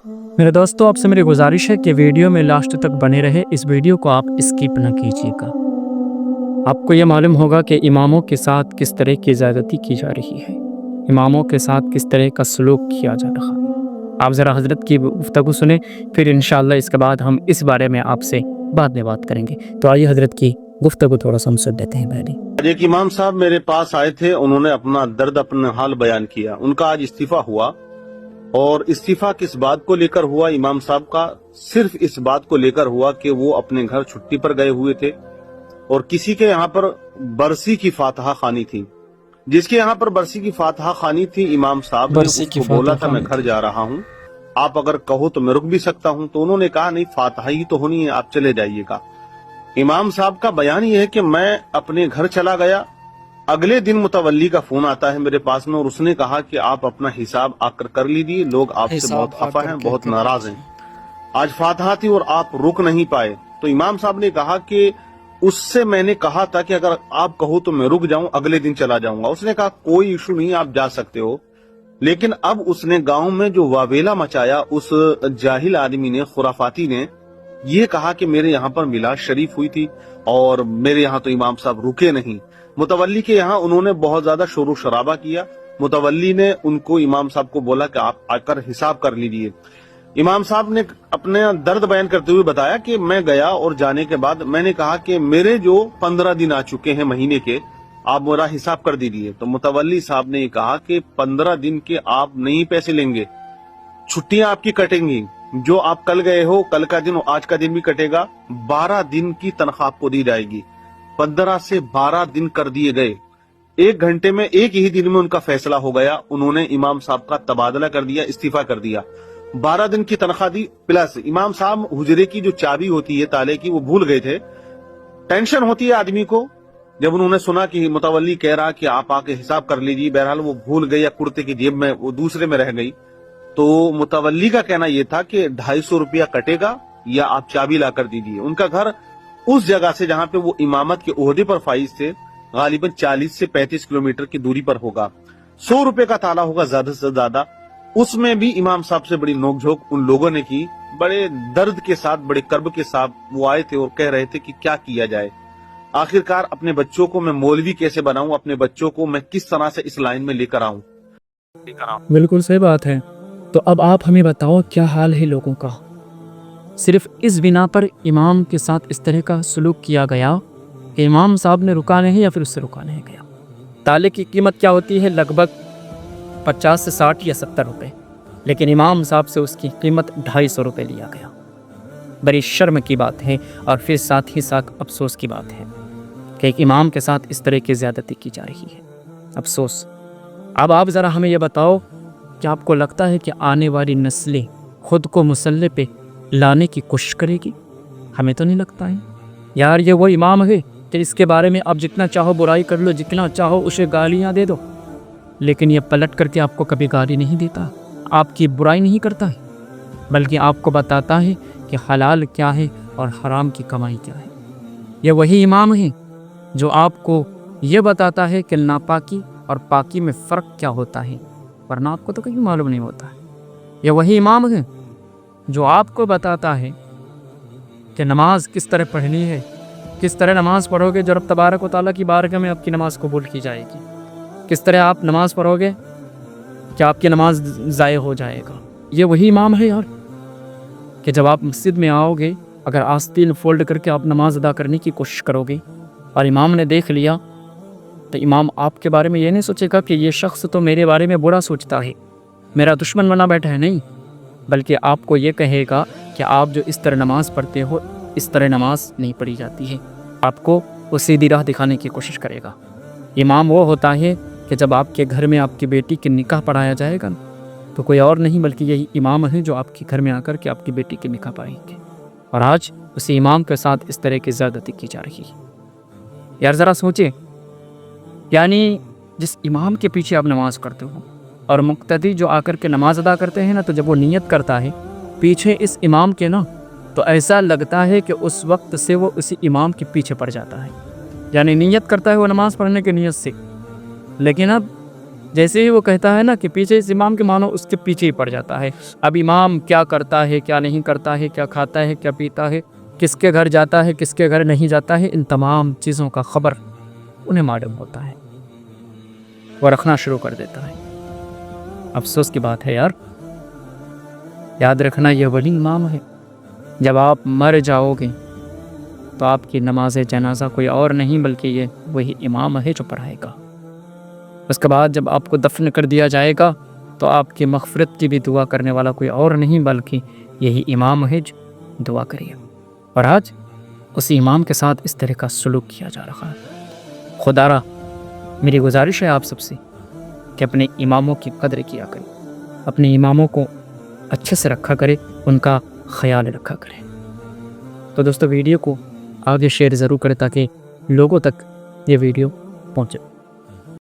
میرے دوستو، آپ سے میری گزارش ہے کہ ویڈیو میں لاسٹ تک بنے رہے، اس ویڈیو کو آپ اسکپ نہ کیجیے گا۔ آپ کو یہ معلوم ہوگا کہ اماموں کے ساتھ کس طرح کی زیادتی کی جا رہی ہے، اماموں کے ساتھ کس طرح کا سلوک کیا جا رہا ہے۔ آپ ذرا حضرت کی گفتگو سنیں، پھر انشاءاللہ اس کے بعد ہم اس بارے میں آپ سے بعد میں بات کریں گے۔ تو آئیے حضرت کی گفتگو تھوڑا سا ہم سن لیتے ہیں پہلے۔ ایک امام صاحب میرے پاس آئے تھے، انہوں نے اپنا درد، اپنا حال بیان کیا۔ ان کا آج استعفیٰ ہوا، اور استعفیٰ کس بات کو لے کر ہوا امام صاحب کا؟ صرف اس بات کو لے کر ہوا کہ وہ اپنے گھر چھٹی پر گئے ہوئے تھے، اور کسی کے یہاں پر برسی کی فاتحہ خوانی تھی۔ جس کے یہاں پر برسی کی فاتحہ خوانی تھی، امام صاحب نے اس کو بولا تھا میں گھر جا رہا ہوں، آپ اگر کہو تو میں رک بھی سکتا ہوں۔ تو انہوں نے کہا نہیں، فاتحہ ہی تو ہونی ہے، آپ چلے جائیے گا۔ امام صاحب کا بیان یہ ہے کہ میں اپنے گھر چلا گیا، اگلے دن متولی کا فون آتا ہے میرے پاس میں، اور اس نے کہا کہ آپ اپنا حساب آ کر لیجیے، لوگ آپ سے بہت خفا ہیں، بہت ناراض ہیں، آج فاتحہ تھی اور آپ رک نہیں پائے۔ تو امام صاحب نے کہا کہ اس سے میں نے کہا تھا کہ اگر آپ کہو تو میں رک جاؤں، اگلے دن چلا جاؤں گا۔ اس نے کہا کوئی ایشو نہیں، آپ جا سکتے ہو۔ لیکن اب اس نے گاؤں میں جو واویلا مچایا، اس جاہل آدمی نے، خرافاتی نے یہ کہا کہ میرے یہاں پر میلاد شریف ہوئی تھی اور میرے یہاں تو امام صاحب رکے نہیں۔ متولی کے یہاں انہوں نے بہت زیادہ شور و شرابہ کیا۔ متولی نے ان کو، امام صاحب کو بولا کہ آپ آ کر حساب کر لیجئے۔ امام صاحب نے اپنے درد بیان کرتے ہوئے بتایا کہ میں گیا، اور جانے کے بعد میں نے کہا کہ میرے جو 15 دن آ چکے ہیں مہینے کے، آپ میرا حساب کر دیجئے۔ تو متولی صاحب نے یہ کہا کہ 15 دن کے آپ نہیں پیسے لیں گے، چھٹیاں آپ کی کٹیں گی، جو آپ کل گئے ہو کل کا دن آج کا دن بھی کٹے گا، 12 دن کی تنخواہ آپ کو دی جائے گی۔ 15 سے 12 دن کر دیے گئے، 1 گھنٹے میں، ایک ہی دن میں ان کا فیصلہ ہو گیا۔ انہوں نے امام صاحب کا تبادلہ کر دیا، استعفیٰ کر دیا، 12 دن کی تنخواہ دی، پلس امام صاحب حجرے کی جو چابی ہوتی ہے تالے کی، وہ بھول گئے تھے۔ ٹینشن ہوتی ہے آدمی کو جب انہوں نے سنا کہ متولی کہہ رہا کہ آپ آ کے حساب کر لیجیے، بہرحال وہ بھول گئے، یا کرتے کی جیب میں وہ دوسرے میں رہ گئی۔ تو متولی کا کہنا یہ تھا کہ 250 روپیہ کٹے گا یا آپ چابی لا کر دیجیے۔ ان کا گھر اس جگہ سے جہاں پہ وہ امامت کے عہدے پر فائز تھے، غالباً 40 سے 35 کلومیٹر کی دوری پر ہوگا۔ 100 روپے کا تالا ہوگا زیادہ سے زیادہ۔ اس میں بھی امام صاحب سے بڑی نوک جھوک ان لوگوں نے کی، بڑے درد کے ساتھ، بڑے کرب کے ساتھ وہ آئے تھے اور کہہ رہے تھے کہ کیا کیا جائے۔ آخرکار اپنے بچوں کو میں مولوی کیسے بناؤں، اپنے بچوں کو میں کس طرح سے اس لائن میں لے کر آؤں۔ بالکل صحیح بات ہے۔ تو اب آپ ہمیں بتاؤ کیا حال ہے لوگوں کا؟ صرف اس بنا پر امام کے ساتھ اس طرح کا سلوک کیا گیا کہ امام صاحب نے رکا نہیں یا پھر اس سے رکا نہیں گیا۔ تالے کی قیمت کیا ہوتی ہے؟ لگ بھگ 50 سے 60 یا 70 روپے، لیکن امام صاحب سے اس کی قیمت 250 روپے لیا گیا۔ بڑی شرم کی بات ہے، اور پھر ساتھ ہی ساتھ افسوس کی بات ہے کہ ایک امام کے ساتھ اس طرح کی زیادتی کی جا رہی ہے۔ افسوس۔ اب آپ ذرا ہمیں یہ بتاؤ، کیا آپ کو لگتا ہے کہ آنے والی نسلیں خود کو مسلح پہ لانے کی کوشش کرے گی؟ ہمیں تو نہیں لگتا ہے یار، یہ وہ امام ہے کہ اس کے بارے میں آپ جتنا چاہو برائی کر لو، جتنا چاہو اسے گالیاں دے دو، لیکن یہ پلٹ کر کے آپ کو کبھی گالی نہیں دیتا، آپ کی برائی نہیں کرتا ہے، بلکہ آپ کو بتاتا ہے کہ حلال کیا ہے اور حرام کی کمائی کیا ہے۔ یہ وہی امام ہے جو آپ کو یہ بتاتا ہے کہ ناپاکی اور پاکی میں فرق کیا ہوتا ہے، ورنہ آپ کو تو کہیں معلوم نہیں ہوتا ہے۔ یہ وہی امام ہے جو آپ کو بتاتا ہے کہ نماز کس طرح پڑھنی ہے، کس طرح نماز پڑھو گے جو رب تبارک و تعالیٰ کی بارگاہ میں آپ کی نماز قبول کی جائے گی، کس طرح آپ نماز پڑھو گے کہ آپ کی نماز ضائع ہو جائے گا۔ یہ وہی امام ہے یار کہ جب آپ مسجد میں آؤ گے، اگر آستین فولڈ کر کے آپ نماز ادا کرنے کی کوشش کرو گے اور امام نے دیکھ لیا، تو امام آپ کے بارے میں یہ نہیں سوچے گا کہ یہ شخص تو میرے بارے میں برا سوچتا ہے، میرا دشمن بنا بیٹھا ہے، نہیں، بلکہ آپ کو یہ کہے گا کہ آپ جو اس طرح نماز پڑھتے ہو، اس طرح نماز نہیں پڑھی جاتی ہے، آپ کو وہ سیدھی راہ دکھانے کی کوشش کرے گا۔ امام وہ ہوتا ہے کہ جب آپ کے گھر میں آپ کی بیٹی کی نکاح پڑھایا جائے گا، تو کوئی اور نہیں بلکہ یہی امام ہے جو آپ کے گھر میں آ کر کے آپ کی بیٹی کی نکاح پڑھائیں گے، اور آج اسی امام کے ساتھ اس طرح کی زیادتی کی جا رہی ہے۔ یار ذرا سوچیں، یعنی جس امام کے پیچھے آپ نماز کرتے ہو، اور مقتدی جو آ کر کے نماز ادا کرتے ہیں نا، تو جب وہ نیت کرتا ہے پیچھے اس امام کے نا، تو ایسا لگتا ہے کہ اس وقت سے وہ اسی امام کے پیچھے پڑ جاتا ہے، یعنی نیت کرتا ہے وہ نماز پڑھنے کی نیت سے، لیکن اب جیسے ہی وہ کہتا ہے نا کہ پیچھے اس امام کے مانو اس کے پیچھے ہی پڑ جاتا ہے. اب امام کیا کرتا ہے، کیا نہیں کرتا ہے، کیا کھاتا ہے، کیا پیتا ہے، کس کے گھر جاتا ہے، کس کے گھر نہیں جاتا ہے، ان تمام چیزوں کا خبر انہیں معلوم ہوتا ہے. وہ رکھنا شروع کر دیتا ہے. افسوس کی بات ہے یار، یاد رکھنا یہ وہی امام ہے. جب آپ مر جاؤ گے تو آپ کی نماز جنازہ کوئی اور نہیں بلکہ یہ وہی امام ہے جو پڑھائے گا. اس کے بعد جب آپ کو دفن کر دیا جائے گا تو آپ کی مغفرت کی بھی دعا کرنے والا کوئی اور نہیں بلکہ یہی امام ہے جو دعا کریے. اور آج اسی امام کے ساتھ اس طرح کا سلوک کیا جا رہا ہے. خدا را میری گزارش ہے آپ سب سے کہ اپنے اماموں کی قدر کیا کریں، اپنے اماموں کو اچھے سے رکھا کرے، ان کا خیال رکھا کرے. تو دوستو ویڈیو کو آگے شیئر ضرور کریں تاکہ لوگوں تک یہ ویڈیو پہنچے.